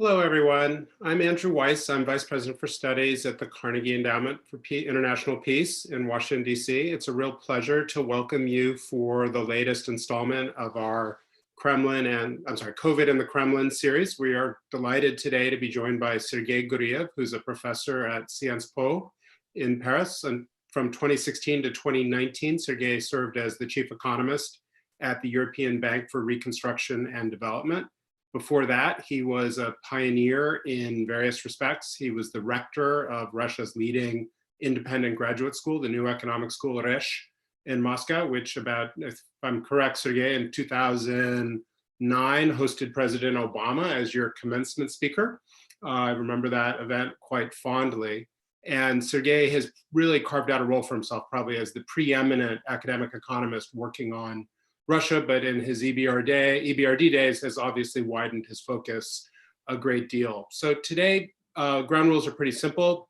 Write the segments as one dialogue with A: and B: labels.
A: Hello, everyone. I'm Andrew Weiss. I'm Vice President for Studies at the Carnegie Endowment for International Peace in Washington, D.C. It's a real pleasure to welcome you for the latest installment of our COVID in the Kremlin series. We are delighted today to be joined by Sergei Guriev, who's a professor at Sciences Po in Paris. And from 2016 to 2019, Sergei served as the chief economist at the European Bank for Reconstruction and Development. Before that, he was a pioneer in various respects. He was the rector of Russia's leading independent graduate school, the new economic school, Resh, in Moscow, which if I'm correct, Sergei, in 2009 hosted President Obama as your commencement speaker. I remember that event quite fondly. And Sergei has really carved out a role for himself, probably as the preeminent academic economist working on Russia, but in his EBRD days has obviously widened his focus a great deal. So today, ground rules are pretty simple.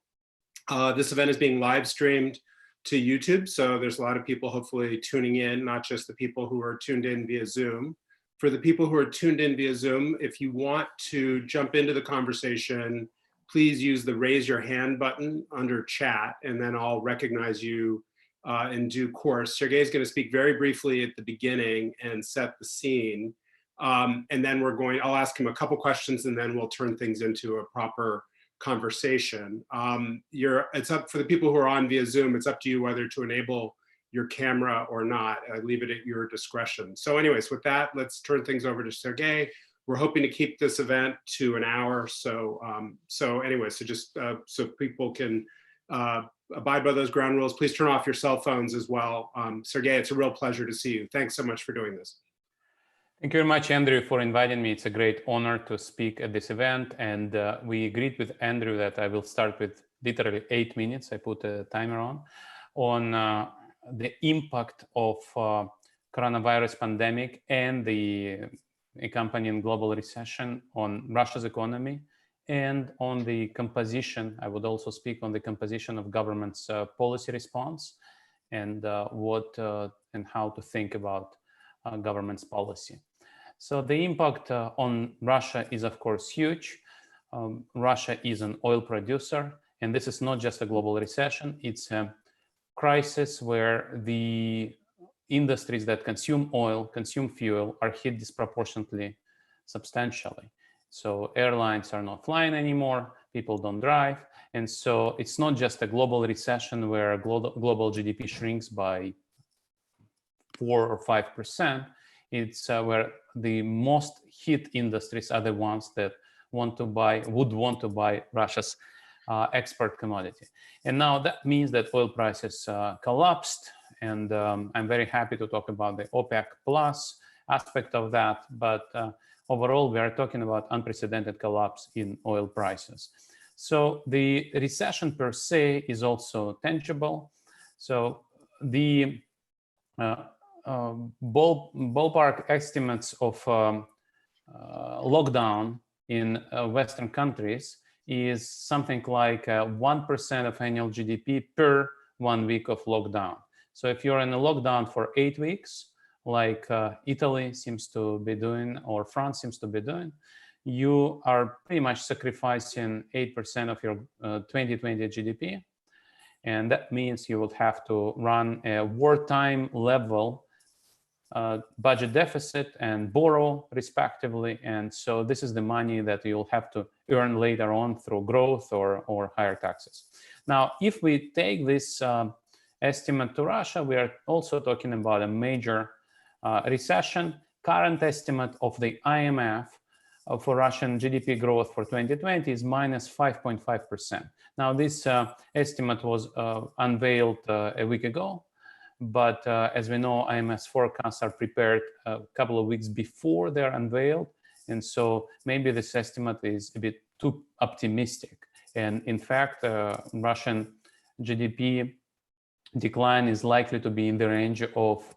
A: This event is being live streamed to YouTube, so there's a lot of people hopefully tuning in, not just the people who are tuned in via Zoom. For the people who are tuned in via Zoom, if you want to jump into the conversation, please use the raise your hand button under chat, and then I'll recognize you in due course. Sergei is going to speak very briefly at the beginning and set the scene. And then I'll ask him a couple questions and then we'll turn things into a proper conversation. It's up for the people who are on via Zoom, it's up to you whether to enable your camera or not. I leave it at your discretion. So anyways, with that, let's turn things over to Sergei. We're hoping to keep this event to an hour. So just so people can abide by those ground rules, please turn off your cell phones as well. Sergei, it's a real pleasure to see you. Thanks so much for doing this.
B: Thank you very much, Andrew, for inviting me. It's a great honor to speak at this event. And we agreed with Andrew that I will start with literally 8 minutes. I put a timer on the impact of coronavirus pandemic and the accompanying global recession on Russia's economy, and on the composition. I would also speak on the composition of government's policy response and what and how to think about government's policy. So the impact on Russia is, of course, huge. Russia is an oil producer, and this is not just a global recession. It's a crisis where the industries that consume oil, consume fuel, are hit disproportionately substantially. So airlines are not flying anymore, people don't drive. And so it's not just a global recession where global GDP shrinks by 4 or 5%. It's where the most hit industries are the ones that would want to buy Russia's export commodity. And now that means that oil prices collapsed. And I'm very happy to talk about the OPEC plus aspect of that. But overall, we are talking about unprecedented collapse in oil prices. So the recession per se is also tangible. So the ballpark estimates of lockdown in Western countries is something like 1% of annual GDP per 1 week of lockdown. So if you're in a lockdown for 8 weeks, like Italy seems to be doing, or France seems to be doing, you are pretty much sacrificing 8% of your 2020 GDP. And that means you would have to run a wartime level budget deficit and borrow respectively. And so this is the money that you'll have to earn later on through growth or higher taxes. Now, if we take this estimate to Russia, we are also talking about a major recession. Current estimate of the IMF for Russian GDP growth for 2020 is minus 5.5%. Now, this estimate was unveiled a week ago, but as we know, IMF's forecasts are prepared a couple of weeks before they're unveiled. And so maybe this estimate is a bit too optimistic. And in fact, Russian GDP decline is likely to be in the range of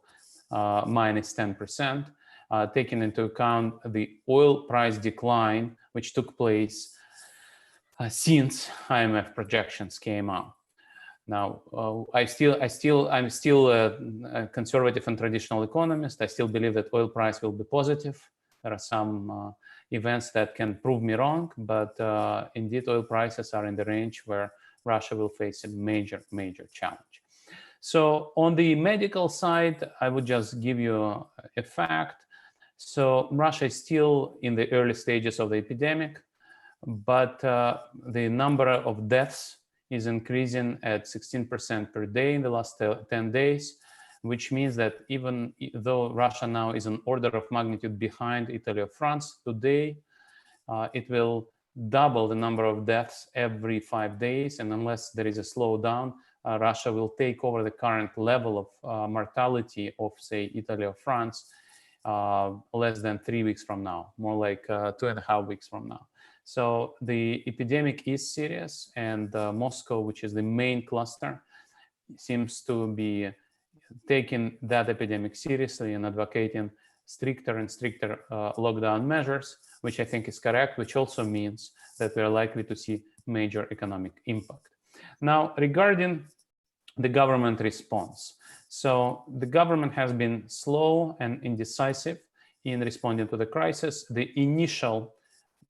B: minus 10%, taking into account the oil price decline, which took place since IMF projections came out. Now, I'm still a conservative and traditional economist. I still believe that oil price will be positive There are some events that can prove me wrong, but indeed oil prices are in the range where Russia will face a major challenge. So on the medical side, I would just give you a fact. So Russia is still in the early stages of the epidemic, but the number of deaths is increasing at 16% per day in the last 10 days, which means that even though Russia now is an order of magnitude behind Italy or France, today it will double the number of deaths every 5 days. And unless there is a slowdown, Russia will take over the current level of mortality of, say, Italy or France less than 3 weeks from now, more like 2.5 weeks from now. So the epidemic is serious, and Moscow, which is the main cluster, seems to be taking that epidemic seriously and advocating stricter and stricter lockdown measures, which I think is correct, which also means that we are likely to see major economic impact. Now, regarding the government response. So the government has been slow and indecisive in responding to the crisis. The initial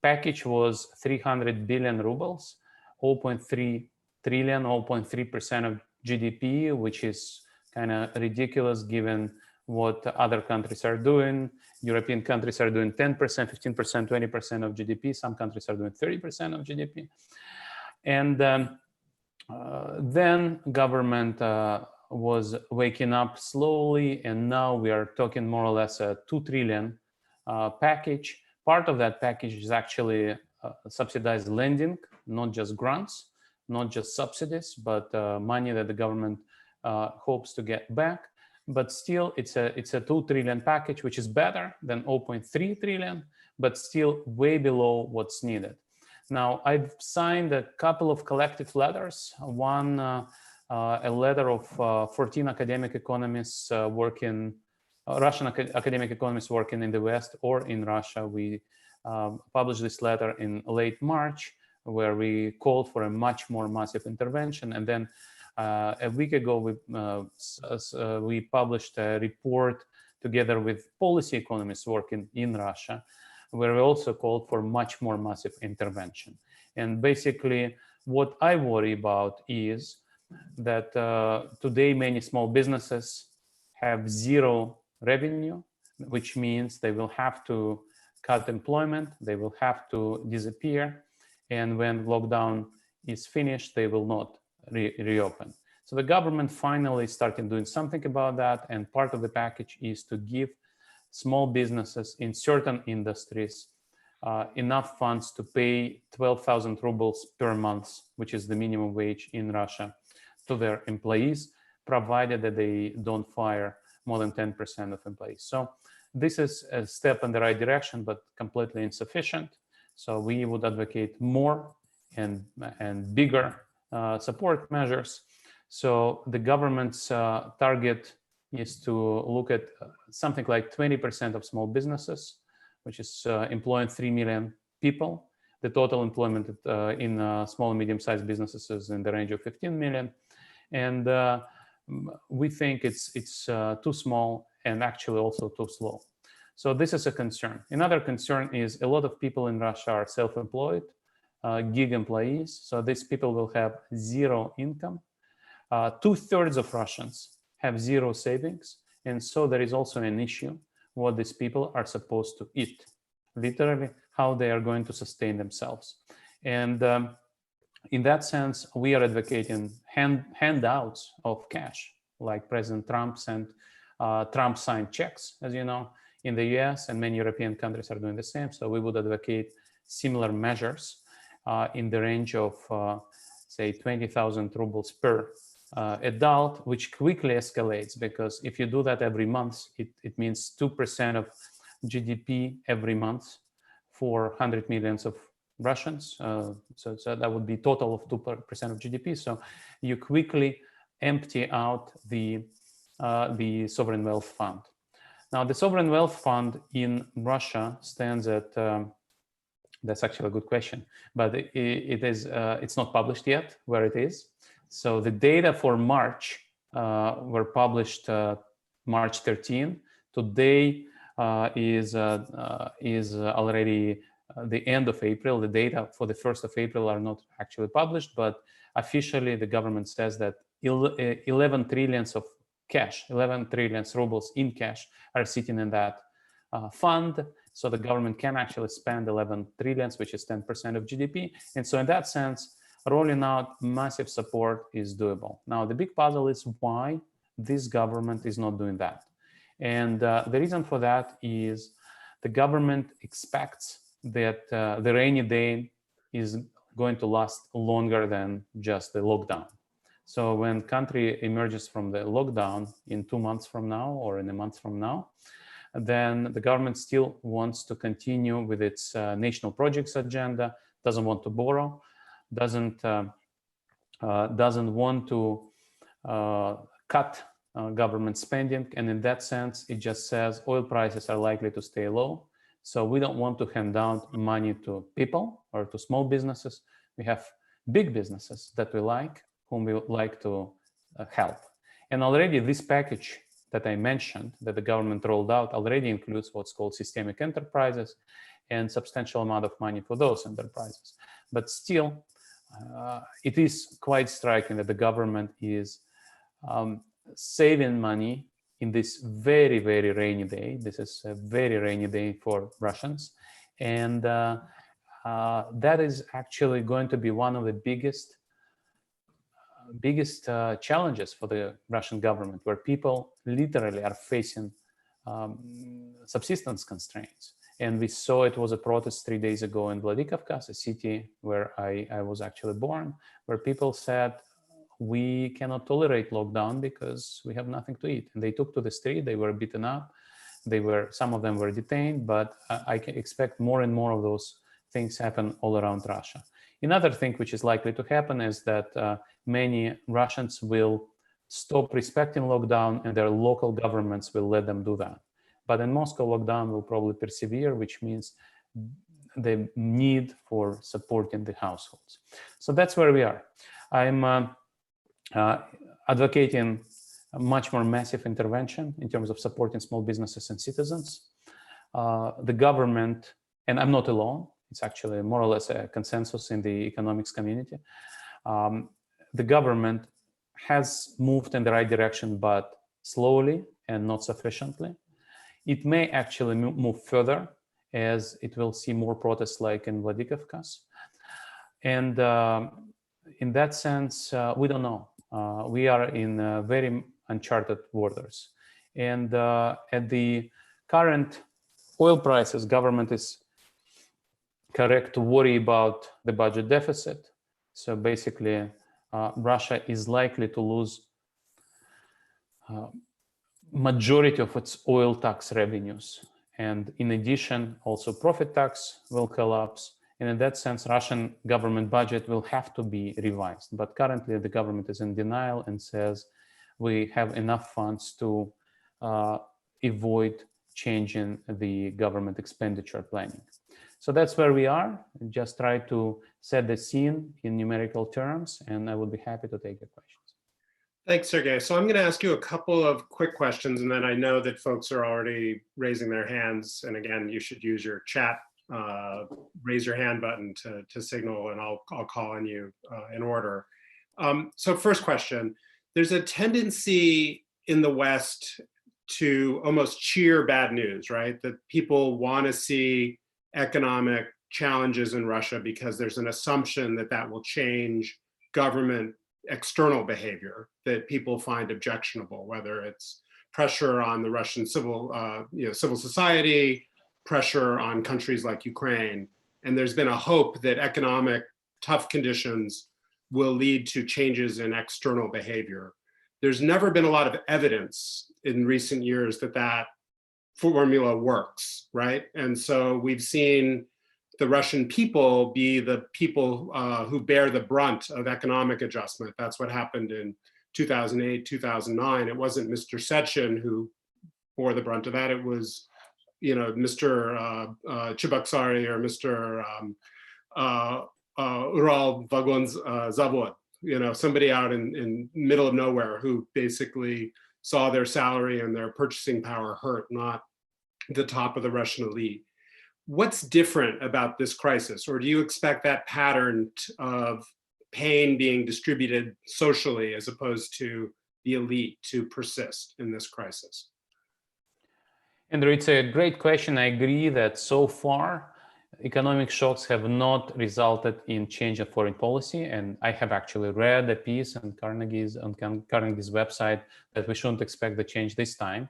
B: package was 300 billion rubles, 0.3 trillion, 0.3% of GDP, which is kind of ridiculous given what other countries are doing. European countries are doing 10%, 15%, 20% of GDP. Some countries are doing 30% of GDP. And then government was waking up slowly, and now we are talking more or less a 2 trillion package. Part of that package is actually subsidized lending, not just grants, not just subsidies, but money that the government hopes to get back. But still, it's a 2 trillion package, which is better than 0.3 trillion, but still way below what's needed. Now, I've signed a couple of collective letters. One, a letter of 14 academic economists working, Russian academic economists working in the West or in Russia. We published this letter in late March, where we called for a much more massive intervention. And then a week ago, we published a report together with policy economists working in Russia, where we also called for much more massive intervention. And basically, what I worry about is that today many small businesses have zero revenue, which means they will have to cut employment, they will have to disappear, and when lockdown is finished, they will not reopen. So the government finally started doing something about that, and part of the package is to give small businesses in certain industries enough funds to pay 12,000 rubles per month, which is the minimum wage in Russia, to their employees, provided that they don't fire more than 10% of employees. So this is a step in the right direction, but completely insufficient. So we would advocate more and bigger support measures. So the government's target is to look at something like 20% of small businesses, which is employing 3 million people. The total employment in small and medium-sized businesses is in the range of 15 million. And we think it's too small and actually also too slow. So this is a concern. Another concern is a lot of people in Russia are self-employed, gig employees. So these people will have zero income. 2/3 of Russians have zero savings. And so there is also an issue what these people are supposed to eat, literally how they are going to sustain themselves. And in that sense, we are advocating handouts of cash, like President Trump sent Trump signed checks, as you know, in the US, and many European countries are doing the same. So we would advocate similar measures in the range of, say, 20,000 rubles per adult, which quickly escalates, because if you do that every month, it means 2% of GDP every month for 100 millions of Russians. So that would be total of 2% of GDP. So you quickly empty out the sovereign wealth fund. Now, the sovereign wealth fund in Russia stands at, that's actually a good question, but it's not published yet where it is. So the data for March were published March 13. Today, is already the end of April. The data for the 1st of April are not actually published, but officially the government says that 11 trillions of cash, 11 trillions rubles in cash are sitting in that fund. So the government can actually spend 11 trillions, which is 10% of GDP. And so in that sense, rolling out massive support is doable. Now, the big puzzle is why this government is not doing that. And the reason for that is the government expects that the rainy day is going to last longer than just the lockdown. So when country emerges from the lockdown in 2 months from now or in a month from now, then the government still wants to continue with its national projects agenda, doesn't want to borrow, doesn't want to cut government spending. And in that sense, it just says oil prices are likely to stay low. So we don't want to hand out money to people or to small businesses. We have big businesses that we like, whom we would like to help. And already this package that I mentioned that the government rolled out already includes what's called systemic enterprises and substantial amount of money for those enterprises. But still, it is quite striking that the government is saving money in this very, very rainy day. This is a very rainy day for Russians. And that is actually going to be one of the biggest challenges for the Russian government, where people literally are facing subsistence constraints. And we saw it was a protest 3 days ago in Vladikavkaz, a city where I was actually born, where people said, we cannot tolerate lockdown because we have nothing to eat. And they took to the street, they were beaten up, some of them were detained, but I can expect more and more of those things happen all around Russia. Another thing which is likely to happen is that many Russians will stop respecting lockdown and their local governments will let them do that. But in Moscow, lockdown will probably persevere, which means the need for supporting the households. So that's where we are. I'm advocating a much more massive intervention in terms of supporting small businesses and citizens. The government, and I'm not alone, it's actually more or less a consensus in the economics community. The government has moved in the right direction, but slowly and not sufficiently. It may actually move further as it will see more protests like in Vladikavkaz. And in that sense, we don't know. We are in very uncharted waters. And at the current oil prices, government is correct to worry about the budget deficit. So basically, Russia is likely to lose majority of its oil tax revenues. And in addition, also profit tax will collapse. And in that sense, Russian government budget will have to be revised. But currently, the government is in denial and says we have enough funds to avoid changing the government expenditure planning. So that's where we are. Just try to set the scene in numerical terms, and I would be happy to take your questions.
A: Thanks, Sergei. So I'm going to ask you a couple of quick questions, and then I know that folks are already raising their hands. And again, you should use your chat, raise your hand button to signal, and I'll call on you in order. So first question, there's a tendency in the West to almost cheer bad news, right? That people want to see economic challenges in Russia because there's an assumption that that will change government external behavior that people find objectionable, whether it's pressure on the Russian civil society, pressure on countries like Ukraine. And there's been a hope that economic tough conditions will lead to changes in external behavior. There's never been a lot of evidence in recent years that that formula works, right? And so we've seen the Russian people be the people who bear the brunt of economic adjustment. That's what happened in 2008, 2009. It wasn't Mr. Sechin who bore the brunt of that. It was, Mr. Cheboksary or Mr. Ural Vagon Zavod, somebody out in middle of nowhere who basically saw their salary and their purchasing power hurt, not the top of the Russian elite. What's different about this crisis? Or do you expect that pattern of pain being distributed socially as opposed to the elite to persist in this crisis?
B: Andrew, it's a great question. I agree that so far, economic shocks have not resulted in change of foreign policy. And I have actually read a piece on Carnegie's website that we shouldn't expect the change this time.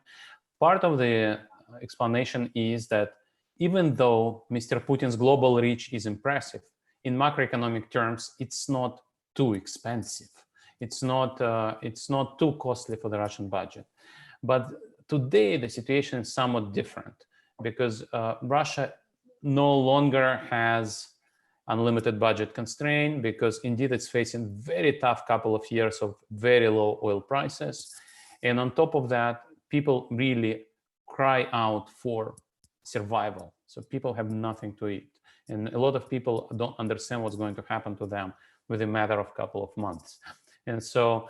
B: Part of the explanation is that even though Mr. Putin's global reach is impressive, in macroeconomic terms, it's not too expensive. It's not too costly for the Russian budget. But today, the situation is somewhat different because Russia no longer has unlimited budget constraint, because indeed it's facing very tough couple of years of very low oil prices. And on top of that, people really cry out for survival. So people have nothing to eat. And a lot of people don't understand what's going to happen to them within a matter of a couple of months. And so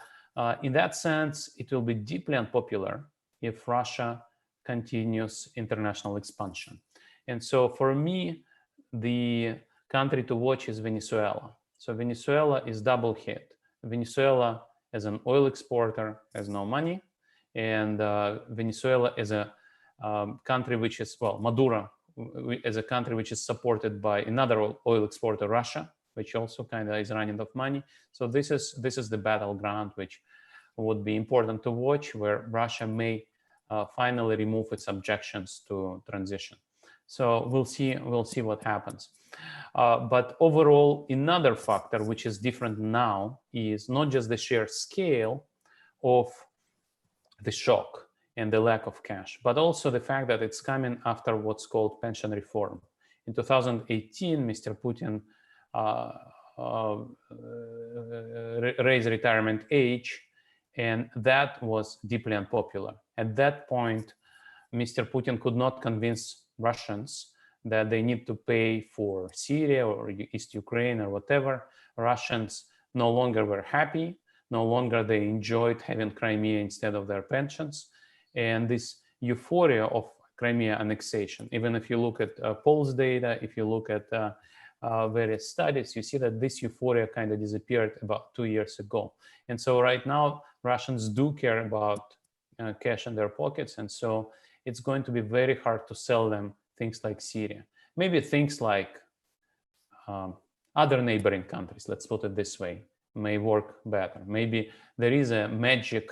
B: in that sense, it will be deeply unpopular if Russia continues international expansion. And so for me, the country to watch is Venezuela. So Venezuela is double hit. Venezuela, as an oil exporter, has no money. And Venezuela is a country which is, well, Maduro as a country which is supported by another oil exporter, Russia, which also kind of is running out of money. So this is the battleground which would be important to watch, where Russia may finally remove its objections to transition. So we'll see what happens. But overall, another factor which is different now is not just the sheer scale of the shock and the lack of cash, but also the fact that it's coming after what's called pension reform. In 2018, Mr. Putin raised retirement age, and that was deeply unpopular. At that point, Mr. Putin could not convince Russians that they need to pay for Syria or East Ukraine or whatever. Russians no longer were happy. No longer they enjoyed having Crimea instead of their pensions. And this euphoria of Crimea annexation, even if you look at polls data, if you look at various studies, you see that this euphoria kind of disappeared about 2 years ago. And so right now, Russians do care about cash in their pockets. And so it's going to be very hard to sell them things like Syria. Maybe things like other neighboring countries, let's put it this way, may work better. Maybe there is a magic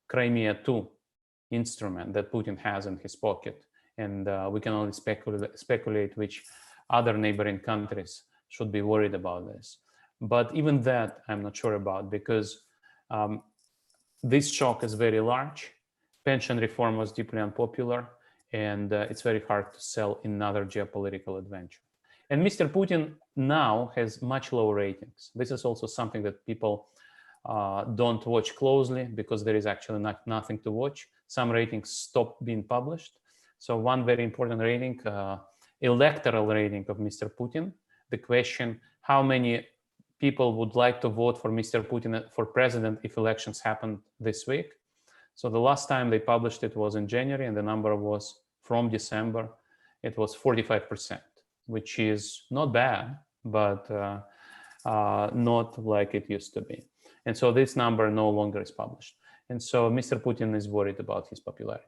B: Crimea 2 instrument that Putin has in his pocket. And we can only speculate which other neighboring countries should be worried about this. But even that, I'm not sure about, because this shock is very large. Pension reform was deeply unpopular, and it's very hard to sell another geopolitical adventure. And Mr. Putin now has much lower ratings. This is also something that people don't watch closely, because there is actually nothing to watch. Some ratings stopped being published. So one very important rating, electoral rating of Mr. Putin, the question, how many people would like to vote for Mr. Putin for president if elections happen this week. So the last time they published it was in January, and the number was from December. It was 45%, which is not bad, but not like it used to be. And so this number no longer is published. And so Mr. Putin is worried about his popularity.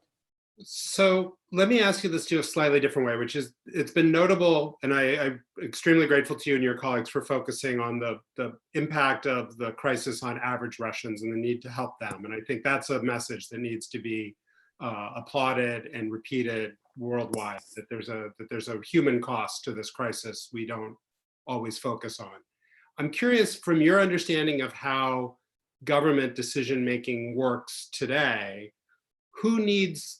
A: So let me ask you this to a slightly different way, which is, it's been notable, and I'm extremely grateful to you and your colleagues for focusing on the impact of the crisis on average Russians and the need to help them. And I think that's a message that needs to be applauded and repeated worldwide, that there's a human cost to this crisis we don't always focus on. I'm curious, from your understanding of how government decision-making works today, who needs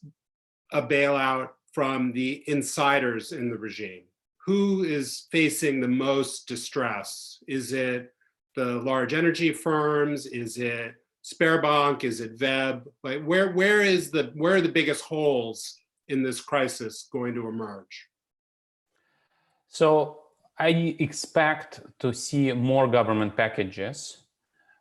A: a bailout from the insiders in the regime? Who is facing the most distress? Is it the large energy firms? Is it Sberbank? Is it VEB? Like where are the biggest holes in this crisis going to emerge?
B: So I expect to see more government packages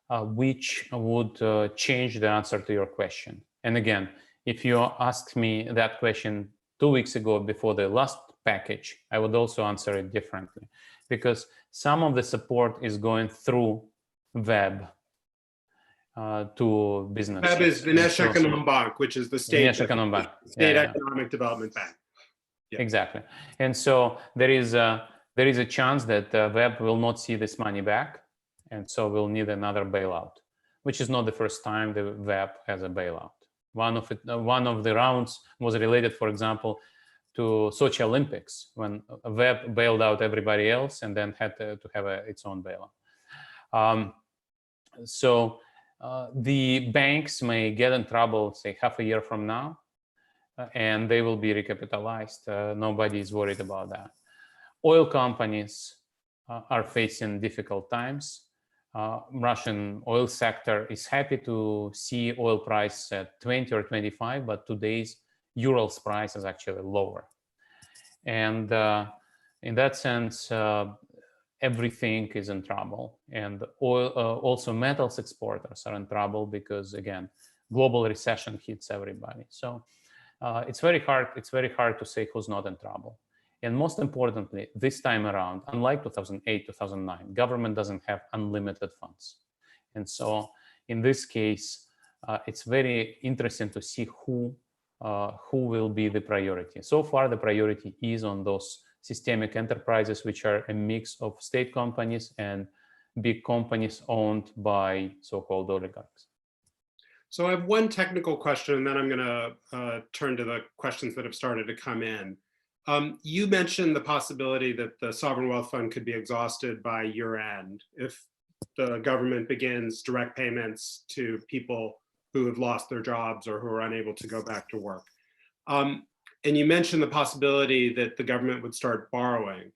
B: which would change the answer to your question. And again, if you asked me that question 2 weeks ago before the last package, I would also answer it differently, because some of the support is going through web to businesses.
A: Web is Vneshekonombank, which is the state economic development bank.
B: Yeah. Exactly. And so there is a chance that web will not see this money back, and so we'll need another bailout, which is not the first time the web has a bailout. One of the rounds was related, for example, to Sochi Olympics, when web bailed out everybody else and then had to have its own bailout. The banks may get in trouble, say, half a year from now, and they will be recapitalized. Nobody is worried about that. Oil companies are facing difficult times. Russian oil sector is happy to see oil price at 20 or 25, but today's Urals price is actually lower. And in that sense, everything is in trouble. And oil, also metals exporters are in trouble because, again, global recession hits everybody. So it's very hard to say who's not in trouble. And most importantly, this time around, unlike 2008, 2009, government doesn't have unlimited funds. And so in this case, it's very interesting to see who will be the priority. So far, the priority is on those systemic enterprises, which are a mix of state companies and big companies owned by so-called oligarchs.
A: So I have one technical question, and then I'm going to turn to the questions that have started to come in. You mentioned the possibility that the sovereign wealth fund could be exhausted by year end if the government begins direct payments to people who have lost their jobs or who are unable to go back to work. And you mentioned the possibility that the government would start borrowing.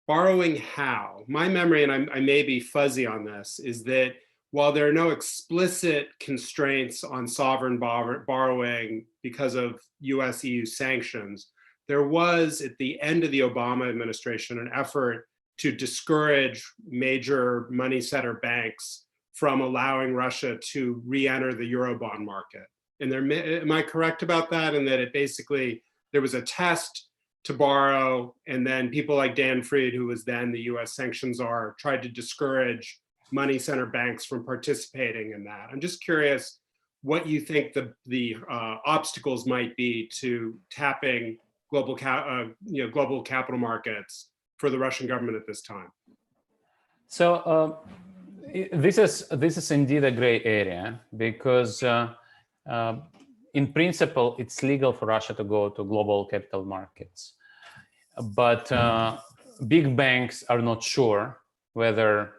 A: Borrowing how? My memory, and I may be fuzzy on this, is that while there are no explicit constraints on sovereign borrowing because of US EU sanctions, there was, at the end of the Obama administration, an effort to discourage major money center banks from allowing Russia to re-enter the Eurobond market. And am I correct about that? And that it basically, there was a test to borrow, and then people like Dan Fried, who was then the US sanctions czar, tried to discourage money center banks from participating in that. I'm just curious what you think the obstacles might be to tapping global capital markets for the Russian government at this time.
B: So this is indeed a gray area, because in principle it's legal for Russia to go to global capital markets, but big banks are not sure whether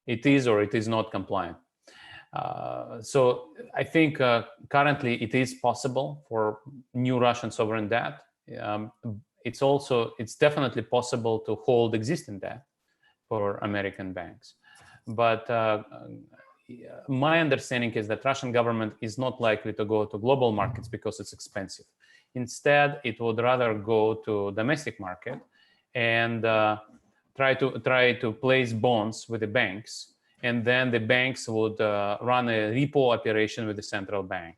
B: it is or it is not compliant. So I think currently it is possible for new Russian sovereign debt. It's definitely possible to hold existing debt for American banks. But my understanding is that Russian government is not likely to go to global markets because it's expensive. Instead, it would rather go to domestic market and try to place bonds with the banks, and then the banks would run a repo operation with the central bank.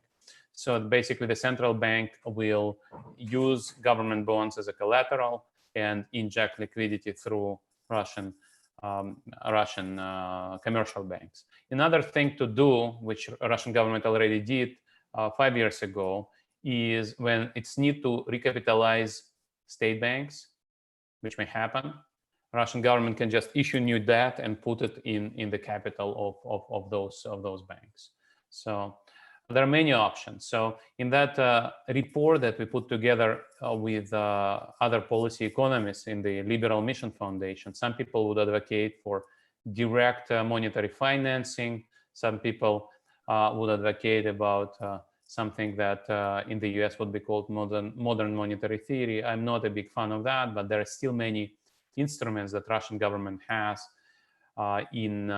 B: So basically, the central bank will use government bonds as a collateral and inject liquidity through Russian commercial banks. Another thing to do, which Russian government already did 5 years ago, is when it's need to recapitalize state banks, which may happen, Russian government can just issue new debt and put it in the capital of those banks. So there are many options. So in that report that we put together with other policy economists in the Liberal Mission Foundation, some people would advocate for direct monetary financing. Some people would advocate about something that in the US would be called modern monetary theory. I'm not a big fan of that, but there are still many instruments that Russian government has in,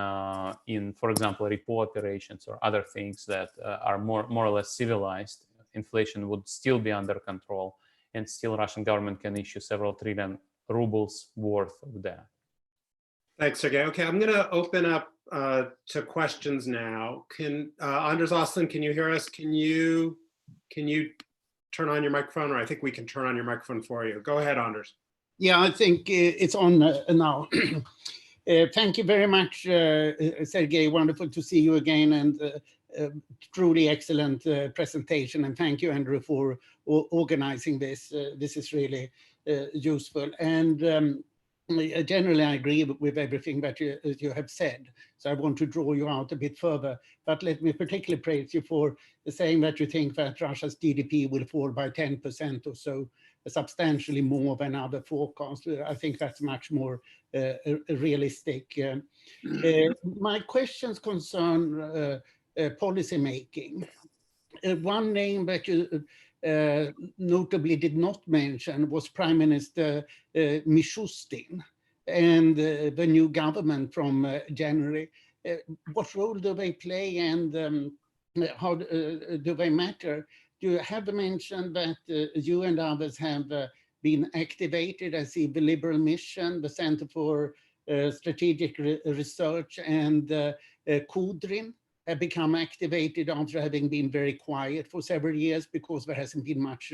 B: for example, repo operations or other things that are more or less civilized. Inflation would still be under control, and still Russian government can issue several trillion rubles worth of debt.
A: Thanks, Sergei. Okay, I'm going to open up to questions now. Anders Oslin, can you hear us? Can you turn on your microphone, or I think we can turn on your microphone for you. Go ahead, Anders.
C: Yeah, I think it's on now. Thank you very much, Sergei. Wonderful to see you again, and truly excellent presentation. And thank you, Andrew, for organizing this. This is really useful. And generally, I agree with everything that you have said. So I want to draw you out a bit further. But let me particularly praise you for saying that you think that Russia's GDP will fall by 10% or so, substantially more than other forecasts. I think that's much more realistic. My questions concern policy making. One name that you notably did not mention was Prime Minister Mishustin and the new government from January. What role do they play, and how do they matter? You have mentioned that you and others have been activated. I see the Liberal Mission, the Center for Strategic Research, and Kudrin have become activated after having been very quiet for several years because there hasn't been much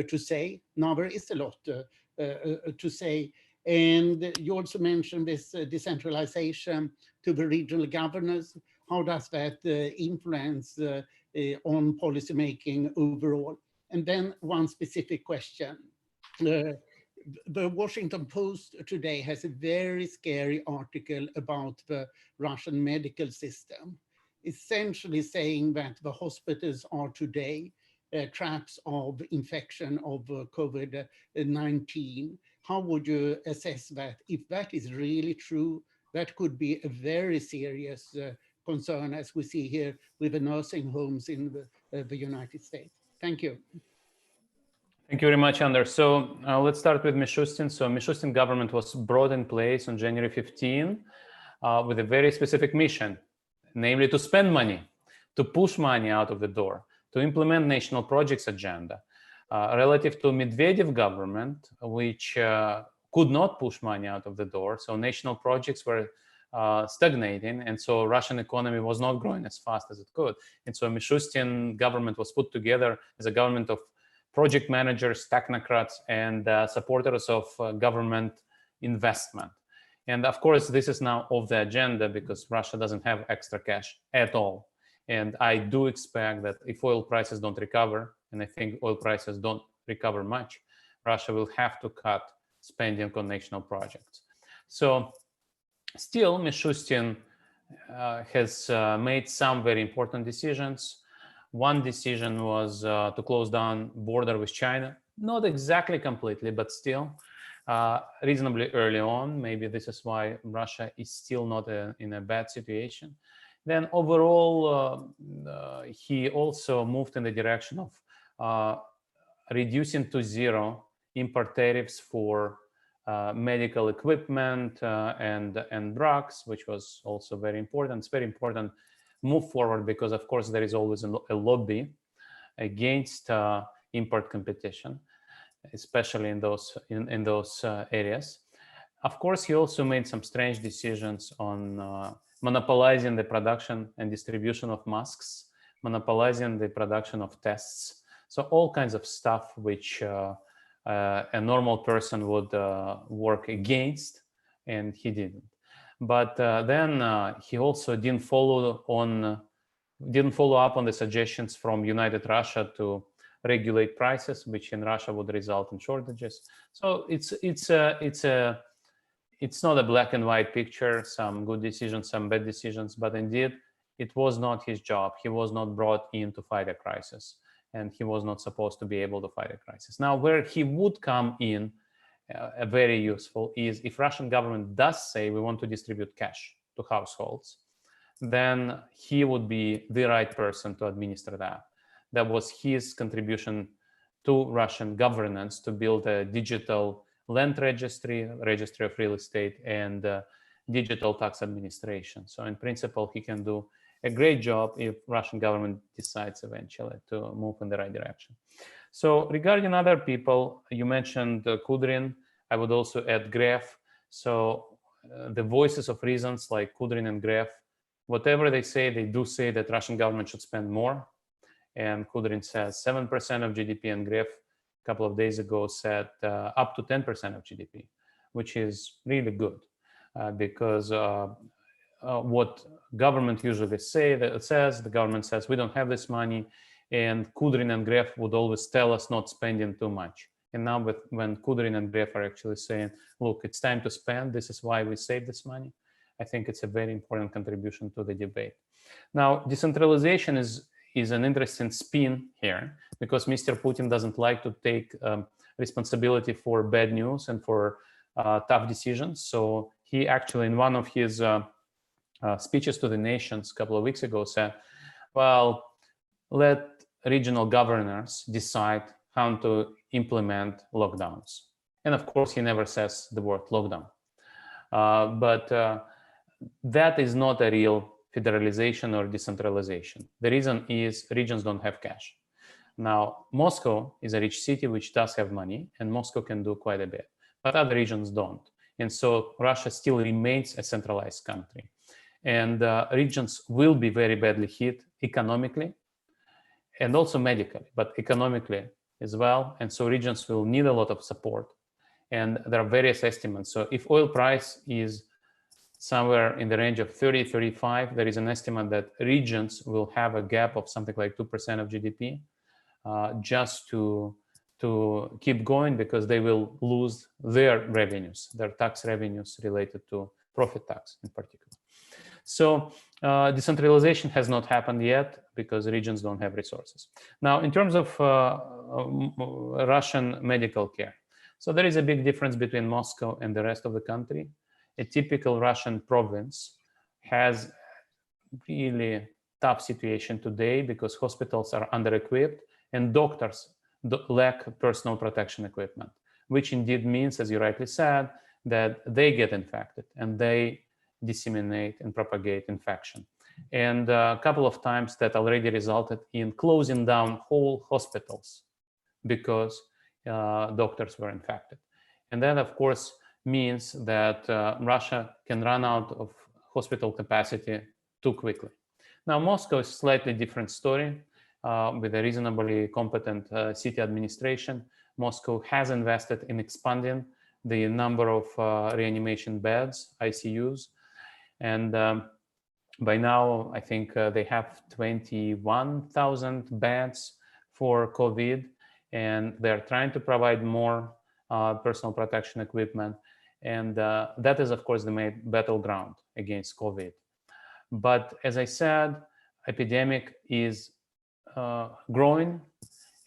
C: to say. Now there is a lot to say. And you also mentioned this decentralization to the regional governors. How does that influence on policy making overall? And then one specific question. The Washington Post today has a very scary article about the Russian medical system, essentially saying that the hospitals are today traps of infection of COVID-19. How would you assess that? If that is really true, that could be a very serious concern, as we see here with the nursing homes in the United States. Thank you.
B: Thank you very much, Anders. So let's start with Mishustin. So Mishustin government was brought in place on January 15 with a very specific mission, namely to spend money, to push money out of the door, to implement national projects agenda. Relative to Medvedev government, which could not push money out of the door, so national projects were stagnating, and so Russian economy was not growing as fast as it could. And so Mishustin government was put together as a government of project managers, technocrats, and supporters of government investment. And of course, this is now off the agenda because Russia doesn't have extra cash at all. And I do expect that if oil prices don't recover, and I think oil prices don't recover much, Russia will have to cut spending on national projects. So still, Mishustin has made some very important decisions. One decision was to close down border with China, not exactly completely, but still reasonably early on. Maybe this is why Russia is still not in a bad situation. Then overall, he also moved in the direction of reducing to zero import tariffs for medical equipment and drugs, which was also very important. It's very important move forward because, of course, there is always a lobby against import competition, especially in those areas. Of course, he also made some strange decisions on monopolizing the production and distribution of masks, monopolizing the production of tests. So all kinds of stuff which a normal person would work against, and he didn't. But then he also didn't follow up on the suggestions from United Russia to regulate prices, which in Russia would result in shortages. So it's not a black and white picture, some good decisions, some bad decisions, but indeed it was not his job. He was not brought in to fight a crisis, and he was not supposed to be able to fight a crisis. Now, where he would come in very useful is if Russian government does say we want to distribute cash to households, then he would be the right person to administer that. That was his contribution to Russian governance, to build a digital land registry, registry of real estate, and digital tax administration. So in principle, he can do a great job if Russian government decides eventually to move in the right direction. So regarding other people, you mentioned Kudrin. I would also add Graph. So the voices of reasons like Kudrin and Graph, whatever they say, they do say that Russian government should spend more. and Kudrin says 7% of GDP, and Graph a couple of days ago said up to 10% of GDP, which is really good because what government usually says, the government says we don't have this money, and Kudrin and Graph would always tell us not spending too much. And now when Kudrin and Graph are actually saying, look, it's time to spend, this is why we save this money, I think it's a very important contribution to the debate. Now, decentralization is an interesting spin here, because Mr. Putin doesn't like to take responsibility for bad news and for tough decisions. So he actually, in one of his speeches to the nations a couple of weeks ago, said, well, let regional governors decide how to implement lockdowns. And of course, he never says the word lockdown. But that is not a real federalization or decentralization. The reason is regions don't have cash. Now, Moscow is a rich city which does have money, and Moscow can do quite a bit, but other regions don't. And so Russia still remains a centralized country. And regions will be very badly hit economically and also medically, but economically as well. And so regions will need a lot of support. And there are various estimates. So if oil price is somewhere in the range of 30, 35, there is an estimate that regions will have a gap of something like 2% of GDP just to keep going, because they will lose their revenues, their tax revenues related to profit tax in particular. So decentralization has not happened yet because regions don't have resources. Now, in terms of Russian medical care, so there is a big difference between Moscow and the rest of the country. A typical Russian province has really tough situation today because hospitals are under-equipped and doctors lack personal protection equipment, which indeed means, as you rightly said, that they get infected and they disseminate and propagate infection. And a couple of times that already resulted in closing down whole hospitals because doctors were infected. And that, of course, means that Russia can run out of hospital capacity too quickly. Now, Moscow is a slightly different story with a reasonably competent city administration. Moscow has invested in expanding the number of reanimation beds, ICUs. And by now, I think they have 21,000 beds for COVID, and they're trying to provide more personal protection equipment. And that is, of course, the main battleground against COVID. But as I said, epidemic is growing.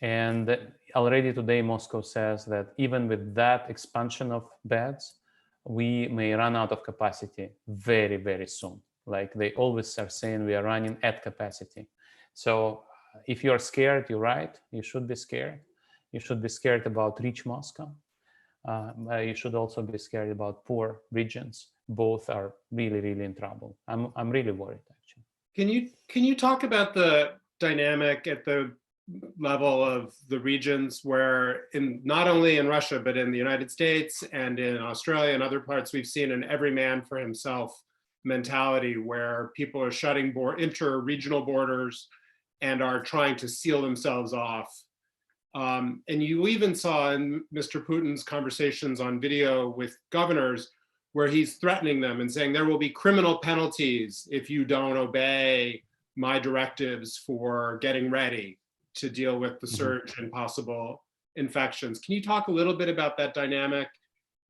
B: And already today, Moscow says that even with that expansion of beds, we may run out of capacity very, very soon. Like they always are saying, we are running at capacity. So if you're scared, you're right. You should be scared. You should be scared about rich Moscow. You should also be scared about poor regions. Both are really, really in trouble. I'm really worried, actually.
A: Can you talk about the dynamic at the level of the regions where, in not only in Russia but in the United States and in Australia and other parts, we've seen an every man for himself mentality where people are shutting inter-regional borders and are trying to seal themselves off. And you even saw in Mr. Putin's conversations on video with governors where he's threatening them and saying there will be criminal penalties if you don't obey my directives for getting ready to deal with the surge and possible infections. Can you talk a little bit about that dynamic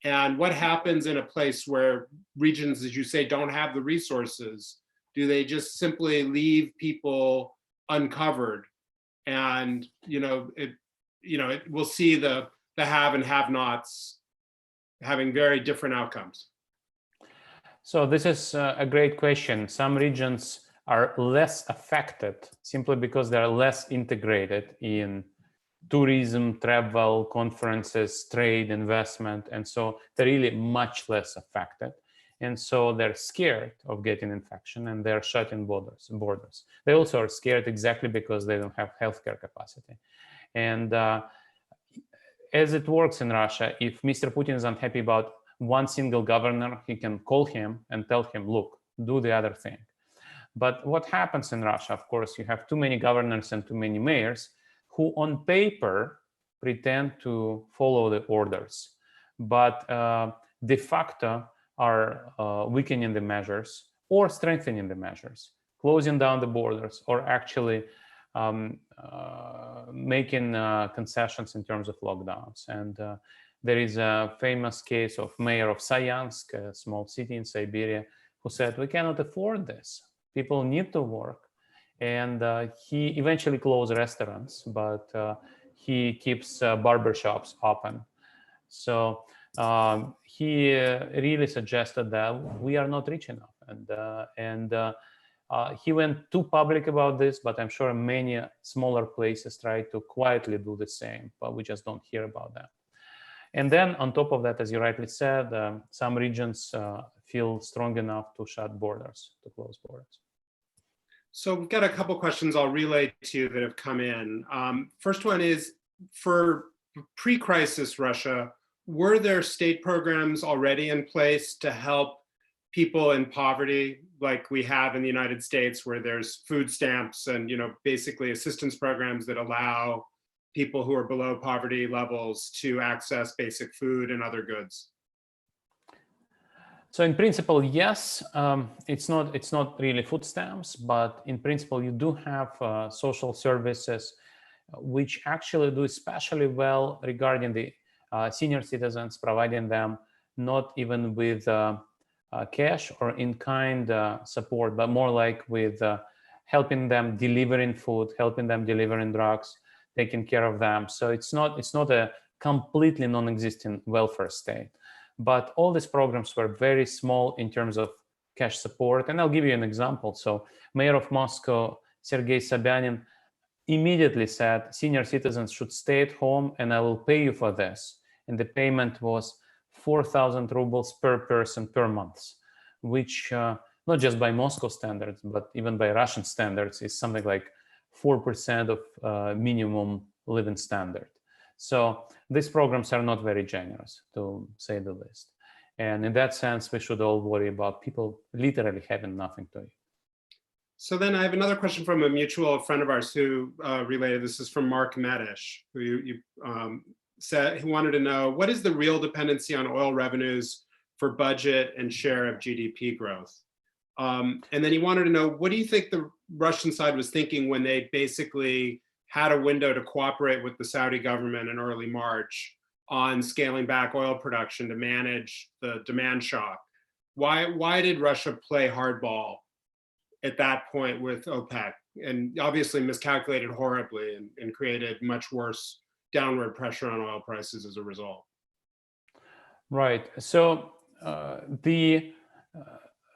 A: and what happens in a place where regions, as you say, don't have the resources? Do they just simply leave people uncovered? And we'll see the have and have-nots having very different outcomes.
B: So this is a great question. Some regions are less affected simply because they're less integrated in tourism, travel, conferences, trade, investment. And so they're really much less affected. And so they're scared of getting infection and they're shutting borders. They also are scared exactly because they don't have healthcare capacity. And as it works in Russia, if Mr. Putin is unhappy about one single governor, he can call him and tell him, look, do the other thing. But what happens in Russia, of course, you have too many governors and too many mayors who on paper pretend to follow the orders, but de facto are weakening the measures or strengthening the measures, closing down the borders, or actually making concessions in terms of lockdowns. And there is a famous case of mayor of Sayansk, a small city in Siberia, who said, we cannot afford this. People need to work. And he eventually closed restaurants, but he keeps barbershops open. So he really suggested that we are not rich enough. And he went too public about this, but I'm sure many smaller places try to quietly do the same, but we just don't hear about that. And then on top of that, as you rightly said, some regions feel strong enough to shut borders, to close borders.
A: So we've got a couple questions I'll relay to you that have come in. First one is, for pre-crisis Russia, were there state programs already in place to help people in poverty, like we have in the United States, where there's food stamps and basically assistance programs that allow people who are below poverty levels to access basic food and other goods?
B: So in principle, yes, it's not really food stamps, but in principle, you do have social services, which actually do especially well regarding the senior citizens, providing them not even with cash or in-kind support, but more like with helping them delivering food, helping them delivering drugs, taking care of them. So it's not a completely non-existent welfare state. But all these programs were very small in terms of cash support. And I'll give you an example. So Mayor of Moscow, Sergei Sobyanin, immediately said, senior citizens should stay at home and I will pay you for this. And the payment was 4,000 rubles per person per month, which not just by Moscow standards, but even by Russian standards is something like 4% of minimum living standard. So these programs are not very generous, to say the least. And in that sense, we should all worry about people literally having nothing to eat.
A: So then I have another question from a mutual friend of ours who related. This is from Mark Medish, who you said he wanted to know, what is the real dependency on oil revenues for budget and share of GDP growth? And then he wanted to know, what do you think the Russian side was thinking when they basically had a window to cooperate with the Saudi government in early March on scaling back oil production to manage the demand shock? Why did Russia play hardball at that point with OPEC, and obviously miscalculated horribly and created much worse downward pressure on oil prices as a result?
B: Right. So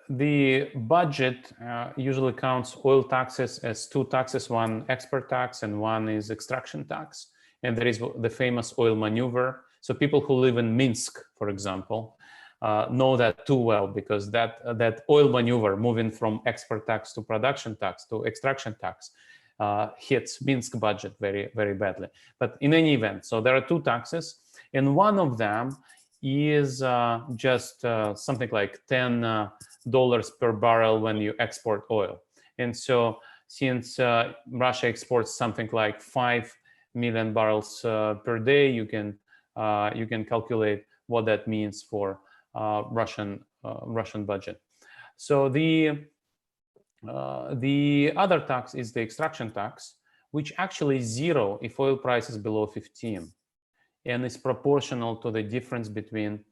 B: the budget usually counts oil taxes as two taxes, one export tax and one is extraction tax. And there is the famous oil maneuver. So people who live in Minsk, for example, know that too well, because that oil maneuver moving from export tax to production tax to extraction tax hits Minsk budget very, very badly. But in any event, so there are two taxes, and one of them is just something like $10 per barrel when you export oil. And so since Russia exports something like 5 million barrels per day, you can calculate what that means for Russian budget. So the other tax is the extraction tax, which actually is zero if oil price is below 15, and is proportional to the difference between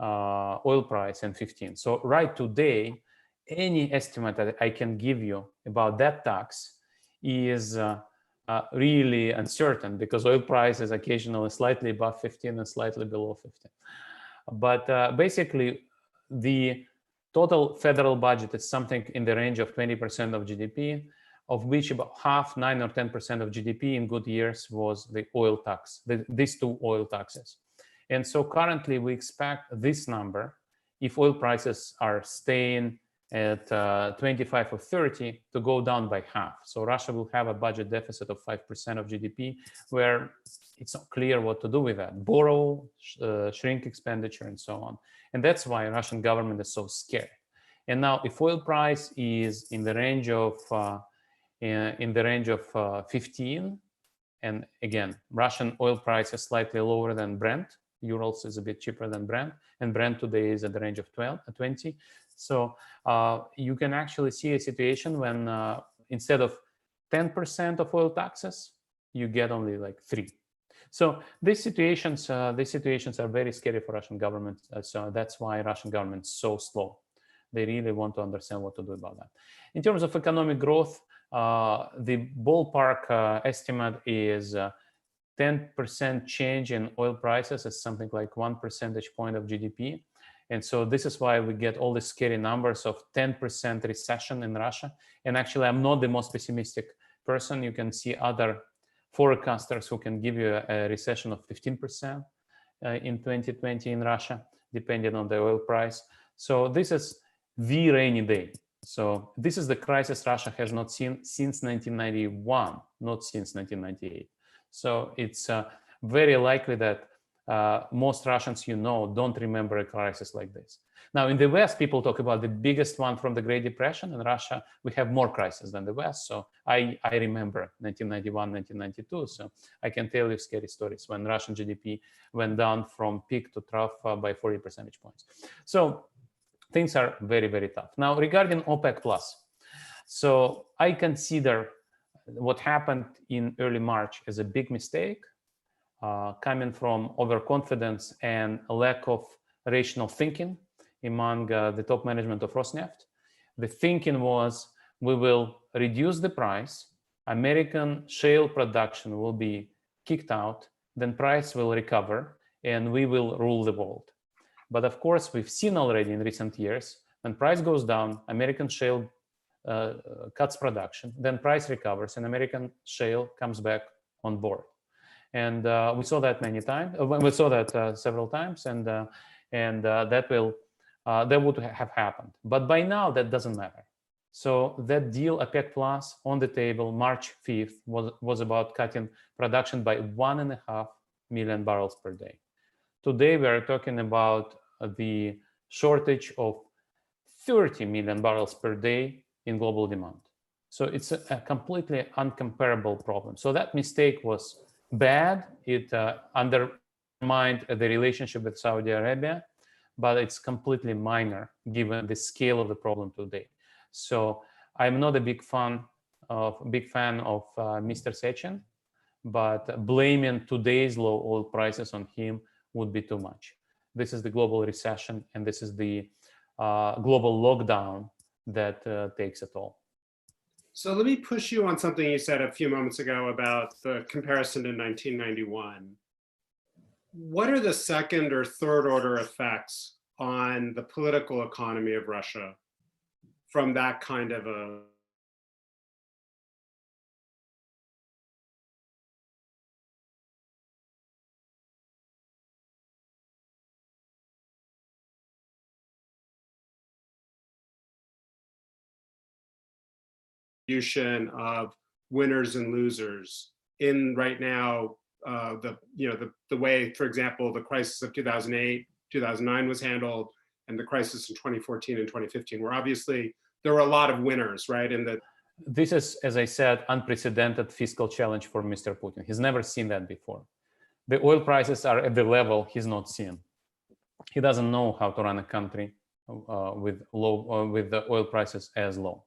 B: oil price and 15. So right today, any estimate that I can give you about that tax is really uncertain, because oil price is occasionally slightly above 15 and slightly below 15. But basically, the total federal budget is something in the range of 20% of GDP, of which about half, 9 or 10% of GDP in good years was the oil tax, these two oil taxes. And so currently we expect this number, if oil prices are staying at 25 or 30, to go down by half. So Russia will have a budget deficit of 5% of GDP, where it's not clear what to do with that. Borrow, shrink expenditure, and so on. And that's why Russian government is so scared. And now, if oil price is in the range of 15, and again, Russian oil price is slightly lower than Brent. Urals is a bit cheaper than Brent, and Brent today is at the range of 20. So you can actually see a situation when instead of 10% of oil taxes, you get only like 3. So these situations are very scary for Russian government. So that's why Russian government is so slow. They really want to understand what to do about that. In terms of economic growth, the ballpark estimate is 10% change in oil prices is something like 1 percentage point of GDP. And so this is why we get all the scary numbers of 10% recession in Russia. And actually, I'm not the most pessimistic person. You can see other forecasters who can give you a recession of 15% in 2020 in Russia, depending on the oil price. So this is the rainy day. So this is the crisis Russia has not seen since 1991, not since 1998. So it's very likely that most Russians, don't remember a crisis like this. Now, in the West, people talk about the biggest one from the Great Depression. In Russia, we have more crises than the West. So I remember 1991, 1992. So I can tell you scary stories when Russian GDP went down from peak to trough by 40 percentage points. So things are very, very tough. Now, regarding OPEC Plus, so I consider what happened in early March as a big mistake, coming from overconfidence and a lack of rational thinking among the top management of Rosneft. The thinking was, we will reduce the price, American shale production will be kicked out, then price will recover, and we will rule the world. But of course, we've seen already in recent years, when price goes down, American shale cuts production, then price recovers, and American shale comes back on board. And we saw that many times. We saw that several times, and that would have happened. But by now, that doesn't matter. So that deal, OPEC Plus, on the table, March 5th, was about cutting production by 1.5 million barrels per day. Today, we are talking about the shortage of 30 million barrels per day in global demand. So it's a completely uncomparable problem. So that mistake was bad. It undermined the relationship with Saudi Arabia, but it's completely minor given the scale of the problem today. So I'm not a big fan of Mr. Sechin, but blaming today's low oil prices on him would be too much. This is the global recession, and this is the global lockdown that takes it all.
A: So let me push you on something you said a few moments ago about the comparison to 1991. What are the second or third order effects on the political economy of Russia from that kind of a of winners and losers in right now, the way, for example, the crisis of 2008, 2009 was handled, and the crisis in 2014 and 2015, where obviously there were a lot of winners, right? And
B: this is, as I said, unprecedented fiscal challenge for Mr. Putin. He's never seen that before. The oil prices are at the level he's not seen. He doesn't know how to run a country with the oil prices as low.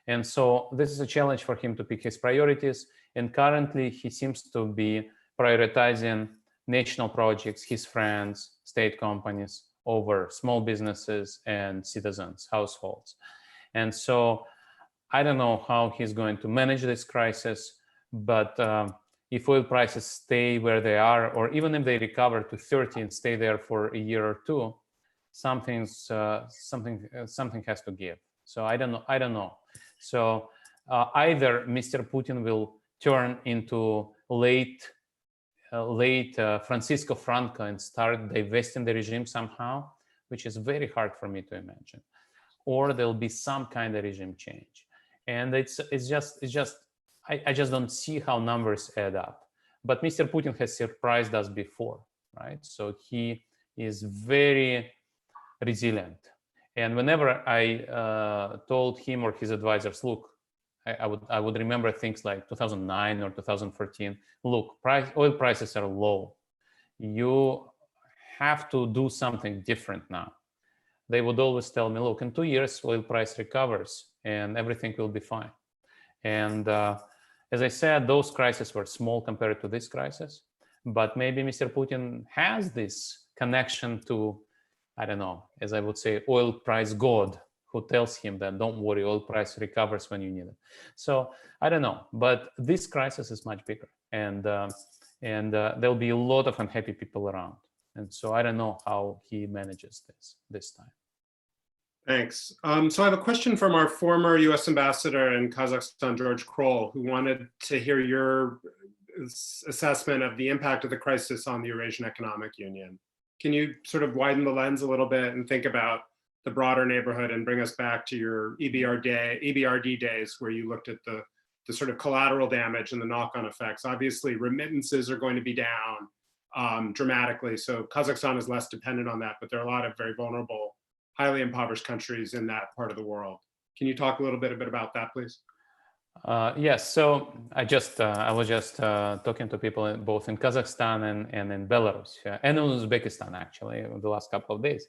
B: And so this is a challenge for him to pick his priorities. And currently, he seems to be prioritizing national projects, his friends, state companies, over small businesses and citizens, households. And so I don't know how he's going to manage this crisis, but if oil prices stay where they are, or even if they recover to 30 and stay there for a year or two, something has to give. So I don't know. So either Mr. Putin will turn into late Francisco Franco and start divesting the regime somehow, which is very hard for me to imagine, or there'll be some kind of regime change. And I just don't see how numbers add up. But Mr. Putin has surprised us before, right? So he is very resilient. And whenever I told him or his advisors, look, I would remember things like 2009 or 2014. Look, oil prices are low. You have to do something different now. They would always tell me, look, in 2 years, oil price recovers and everything will be fine. And as I said, those crises were small compared to this crisis. But maybe Mr. Putin has this connection to, I don't know, as I would say, oil price God, who tells him that don't worry, oil price recovers when you need it. So I don't know, but this crisis is much bigger, and there'll be a lot of unhappy people around. And so I don't know how he manages this time.
A: Thanks. So I have a question from our former US ambassador in Kazakhstan, George Kroll, who wanted to hear your assessment of the impact of the crisis on the Eurasian Economic Union. Can you sort of widen the lens a little bit and think about the broader neighborhood and bring us back to your EBRD days, where you looked at the sort of collateral damage and the knock-on effects? Obviously, remittances are going to be down dramatically. So Kazakhstan is less dependent on that, but there are a lot of very vulnerable, highly impoverished countries in that part of the world. Can you talk a little bit about that, please?
B: Yes. So I was just talking to people both in Kazakhstan and in Belarus and in Uzbekistan, actually, the last couple of days.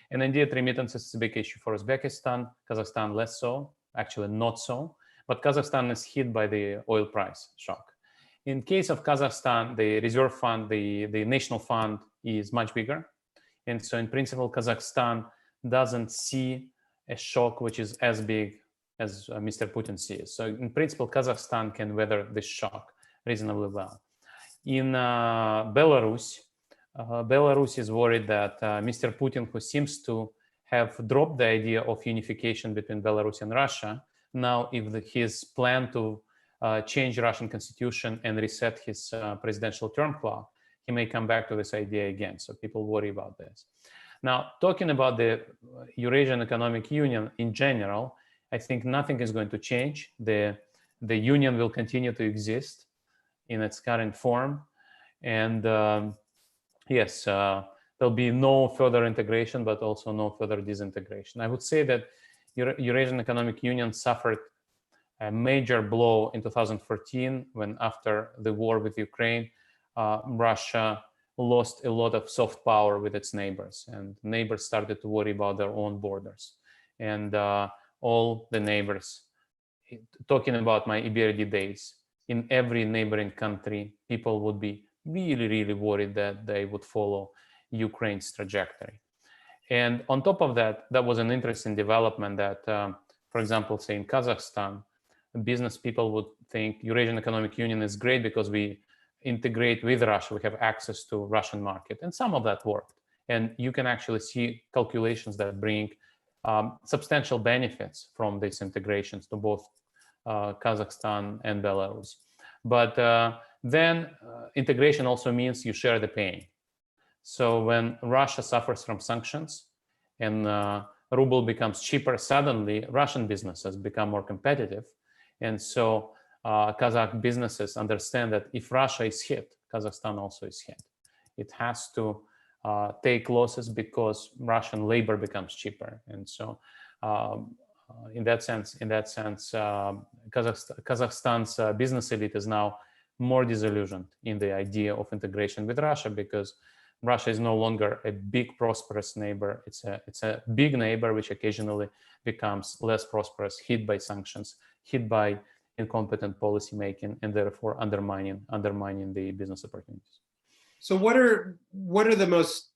B: And indeed, remittances is a big issue for Uzbekistan, Kazakhstan less so, actually not so. But Kazakhstan is hit by the oil price shock. In case of Kazakhstan, the reserve fund, the national fund is much bigger. And so in principle, Kazakhstan doesn't see a shock which is as big as Mr. Putin sees. So in principle, Kazakhstan can weather this shock reasonably well. In Belarus, Belarus is worried that Mr. Putin, who seems to have dropped the idea of unification between Belarus and Russia, now if his plan to change Russian constitution and reset his presidential term clock, he may come back to this idea again. So people worry about this. Now, talking about the Eurasian Economic Union in general, I think nothing is going to change. The union will continue to exist in its current form. And yes, there'll be no further integration, but also no further disintegration. I would say that Eurasian Economic Union suffered a major blow in 2014 when, after the war with Ukraine, Russia lost a lot of soft power with its neighbors, and neighbors started to worry about their own borders. And all the neighbors, talking about my EBRD days, in every neighboring country, people would be really, really worried that they would follow Ukraine's trajectory. And on top of that, that was an interesting development that, for example, say in Kazakhstan, business people would think Eurasian Economic Union is great because we integrate with Russia, we have access to Russian market, and some of that worked. And you can actually see calculations that bring substantial benefits from these integrations to both Kazakhstan and Belarus. But then integration also means you share the pain. So when Russia suffers from sanctions and ruble becomes cheaper, suddenly Russian businesses become more competitive. And so Kazakh businesses understand that if Russia is hit, Kazakhstan also is hit. It has to take losses because Russian labor becomes cheaper. And so in that sense, Kazakhstan's business elite is now more disillusioned in the idea of integration with Russia, because Russia is no longer a big prosperous neighbor. It's a big neighbor which occasionally becomes less prosperous, hit by sanctions, hit by incompetent policy making, and therefore undermining the business opportunities.
A: So what are the most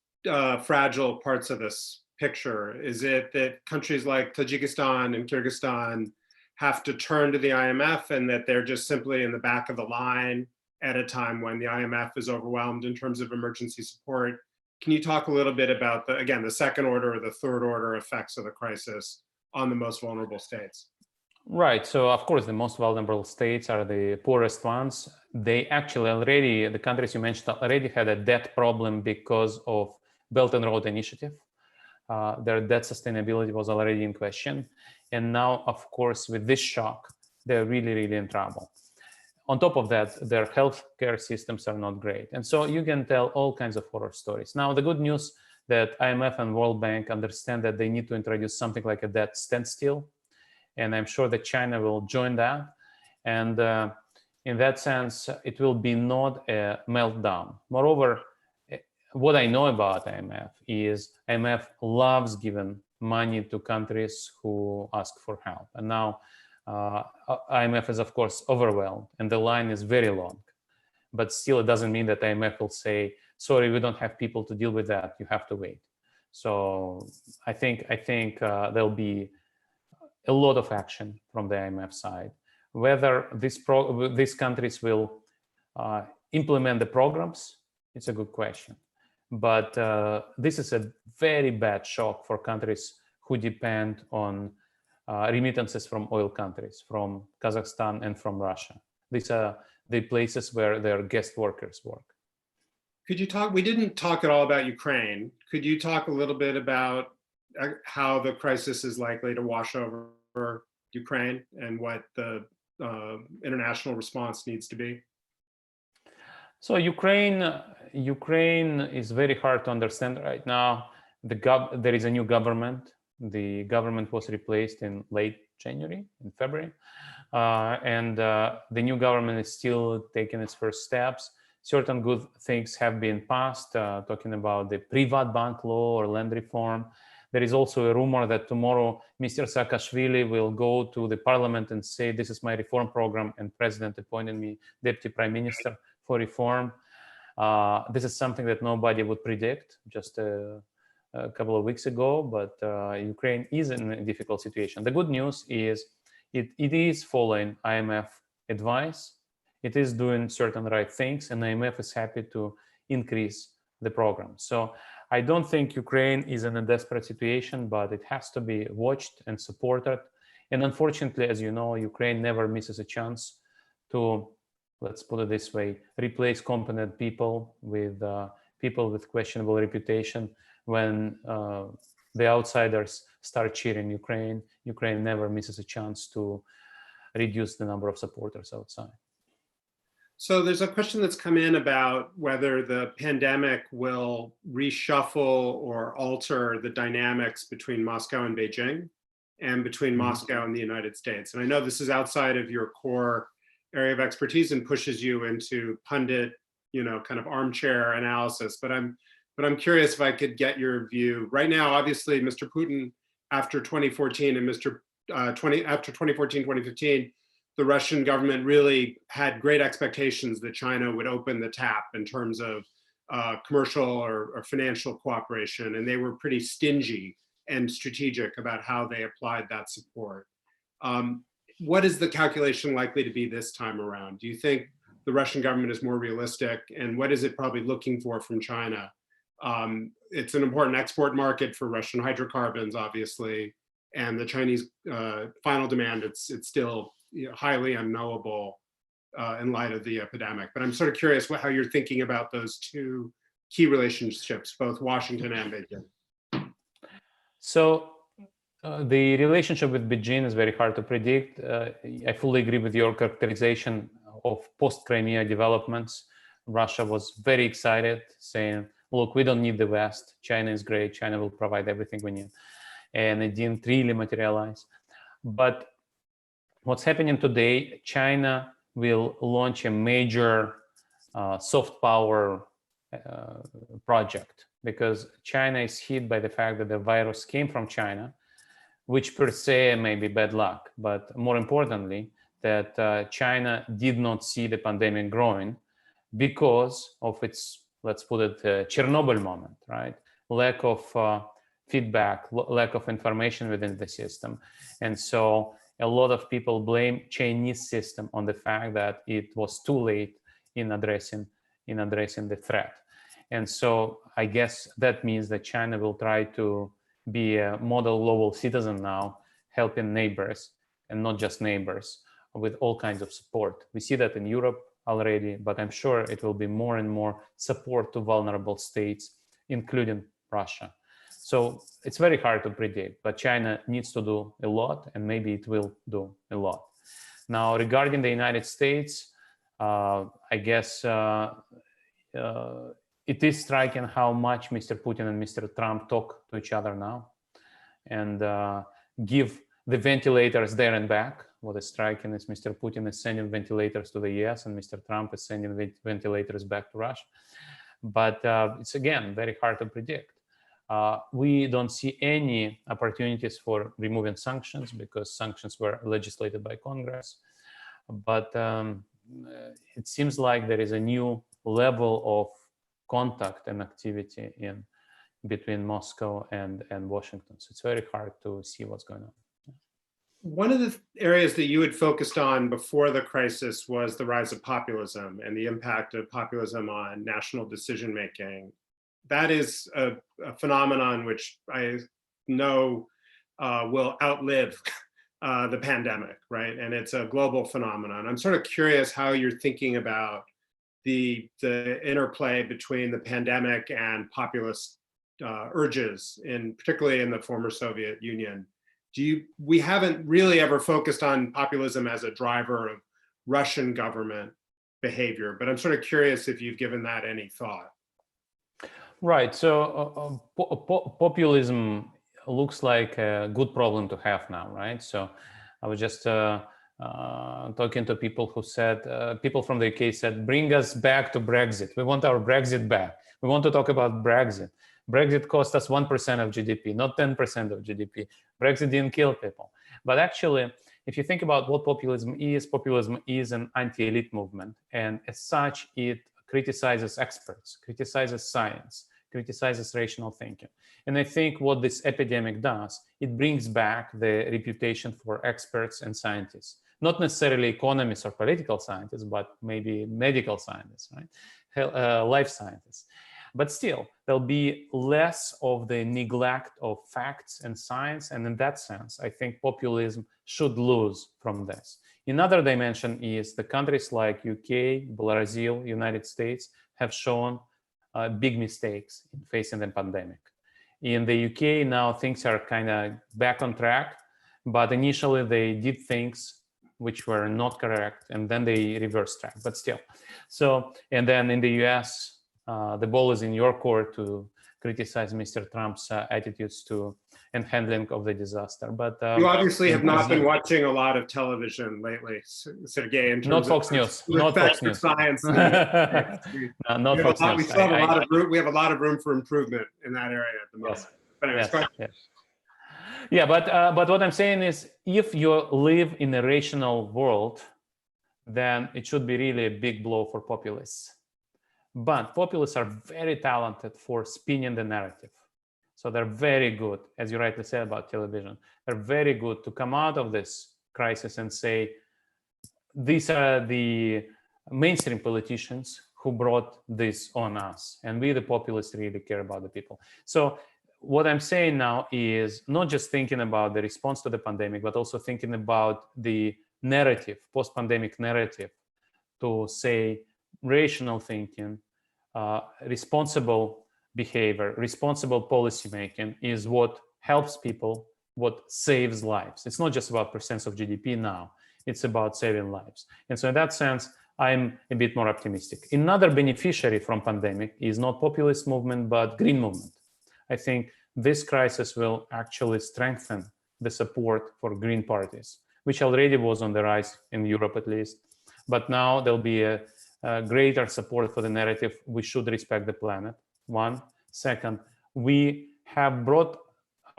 A: fragile parts of this picture? Is it that countries like Tajikistan and Kyrgyzstan have to turn to the IMF, and that they're just simply in the back of the line at a time when the IMF is overwhelmed in terms of emergency support? Can you talk a little bit about the second order or the third order effects of the crisis on the most vulnerable states?
B: Right. So of course, the most vulnerable states are the poorest ones. They actually the countries you mentioned already had a debt problem because of Belt and Road Initiative. Their debt sustainability was already in question. And now, of course, with this shock, they're really, really in trouble. On top of that, their healthcare systems are not great. And so you can tell all kinds of horror stories. Now, the good news, that IMF and World Bank understand that they need to introduce something like a debt standstill. And I'm sure that China will join that. And in that sense, it will be not a meltdown. Moreover, what I know about IMF is IMF loves giving money to countries who ask for help. And now IMF is, of course, overwhelmed, and the line is very long. But still, it doesn't mean that IMF will say, sorry, we don't have people to deal with that. You have to wait. So I think there'll be a lot of action from the IMF side. Whether these countries will implement the programs, it's a good question. But this is a very bad shock for countries who depend on remittances from oil countries, from Kazakhstan and from Russia. These are the places where their guest workers work.
A: Could you talk, we didn't talk at all about Ukraine. Could you talk a little bit about how the crisis is likely to wash over Ukraine and what the international response needs to be?
B: So Ukraine is very hard to understand right now. There is a new government. The government was replaced in late January, in February. And the new government is still taking its first steps. Certain good things have been passed, talking about the Privat Bank law or land reform. There is also a rumor that tomorrow Mr. Saakashvili will go to the parliament and say, this is my reform program, and president appointed me deputy prime minister for reform. This is something that nobody would predict just a couple of weeks ago, but Ukraine is in a difficult situation. The good news is it is following IMF advice. It is doing certain right things, and IMF is happy to increase the program. So I don't think Ukraine is in a desperate situation, but it has to be watched and supported. And unfortunately, as you know, Ukraine never misses a chance to, let's put it this way, replace competent people with questionable reputation. When the outsiders start cheering Ukraine, Ukraine never misses a chance to reduce the number of supporters outside.
A: So there's a question that's come in about whether the pandemic will reshuffle or alter the dynamics between Moscow and Beijing and between Moscow and the United States. And I know this is outside of your core area of expertise and pushes you into pundit, kind of armchair analysis, but I'm curious if I could get your view. Right now, obviously, Mr. Putin, after 2014 and after 2014, 2015, the Russian government really had great expectations that China would open the tap in terms of commercial or financial cooperation, and they were pretty stingy and strategic about how they applied that support. What is the calculation likely to be this time around? Do you think the Russian government is more realistic, and what is it probably looking for from China? It's an important export market for Russian hydrocarbons, obviously, and the Chinese final demand, it's still highly unknowable in light of the epidemic. But I'm sort of curious how you're thinking about those two key relationships, both Washington and Beijing.
B: So the relationship with Beijing is very hard to predict. I fully agree with your characterization of post-Crimea developments. Russia was very excited, saying, look, we don't need the West. China is great. China will provide everything we need. And it didn't really materialize. But what's happening today, China will launch a major soft power project, because China is hit by the fact that the virus came from China, which per se may be bad luck. But more importantly, that China did not see the pandemic growing because of its, let's put it, Chernobyl moment, right? Lack of feedback, lack of information within the system. And so a lot of people blame Chinese system on the fact that it was too late in addressing the threat. And so I guess that means that China will try to be a model global citizen now, helping neighbors, and not just neighbors, with all kinds of support. We see that in Europe already, but I'm sure it will be more and more support to vulnerable states, including Russia. So it's very hard to predict, but China needs to do a lot, and maybe it will do a lot. Now, regarding the United States, I guess it is striking how much Mr. Putin and Mr. Trump talk to each other now, and give the ventilators there and back. What is striking is Mr. Putin is sending ventilators to the US and Mr. Trump is sending ventilators back to Russia. But it's, again, very hard to predict. We don't see any opportunities for removing sanctions because sanctions were legislated by Congress. But it seems like there is a new level of contact and activity between Moscow and Washington. So it's very hard to see what's going on.
A: One of the areas that you had focused on before the crisis was the rise of populism and the impact of populism on national decision-making. That is a phenomenon which I know will outlive the pandemic, right? And it's a global phenomenon. I'm sort of curious how you're thinking about the interplay between the pandemic and populist urges, particularly in the former Soviet Union. We haven't really ever focused on populism as a driver of Russian government behavior, but I'm sort of curious if you've given that any thought.
B: Right. So populism looks like a good problem to have now, right? So I was just talking to people who said, people from the UK said, bring us back to Brexit. We want our Brexit back. We want to talk about Brexit. Brexit cost us 1% of GDP, not 10% of GDP. Brexit didn't kill people. But actually, if you think about what populism is an anti-elite movement. And as such, it criticizes experts, criticizes science, criticizes rational thinking. And I think what this epidemic does, it brings back the reputation for experts and scientists. Not necessarily economists or political scientists, but maybe medical scientists, right? Life scientists. But still, there'll be less of the neglect of facts and science. And in that sense, I think populism should lose from this. Another dimension is the countries like UK, Brazil, United States have shown big mistakes in facing the pandemic. In the UK now things are kind of back on track, but initially they did things which were not correct, and then they reversed track, but still. So, and then in the US, the ball is in your court to criticize Mr. Trump's attitudes to and handling of the disaster. But
A: you obviously have not been watching a lot of television lately, Sergei. In terms
B: not Fox News. Not Fox News.
A: Science.
B: Not Fox News.
A: We still have a lot of room. We have a lot of room for improvement in that area at the moment.
B: Yes.
A: But anyways,
B: yes. Yeah, but what I'm saying is, if you live in a rational world, then it should be really a big blow for populists. But populists are very talented for spinning the narrative. So they're very good, as you rightly said about television, they're very good to come out of this crisis and say, these are the mainstream politicians who brought this on us. And we, the populists, really care about the people. So what I'm saying now is not just thinking about the response to the pandemic, but also thinking about the narrative, post-pandemic narrative, to say rational thinking, responsible behavior, responsible policy making is what helps people, what saves lives. It's not just about percents of GDP now, it's about saving lives. And so in that sense, I'm a bit more optimistic. Another beneficiary from pandemic is not populist movement, but green movement. I think this crisis will actually strengthen the support for green parties, which already was on the rise in Europe at least. But now there'll be a greater support for the narrative, we should respect the planet, one. Second, we have brought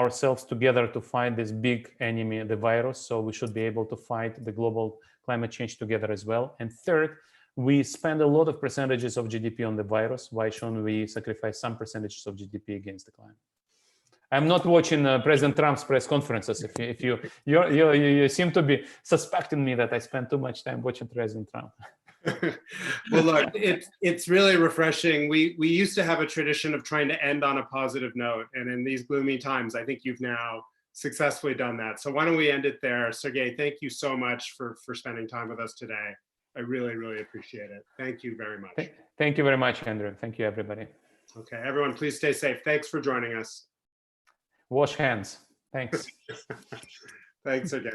B: ourselves together to fight this big enemy, the virus, so we should be able to fight the global climate change together as well. And third, we spend a lot of percentages of GDP on the virus. Why shouldn't we sacrifice some percentages of GDP against the climate? I'm not watching President Trump's press conferences. If you seem to be suspecting me that I spend too much time watching President Trump.
A: Well, look, it's really refreshing. We used to have a tradition of trying to end on a positive note, and in these gloomy times, I think you've now successfully done that. So why don't we end it there? Sergei, thank you so much for spending time with us today. I really, really appreciate it. Thank you very much.
B: Thank you very much, Andrew. Thank you, everybody.
A: Okay, everyone, please stay safe. Thanks for joining us.
B: Wash hands. Thanks.
A: Thanks, Sergei.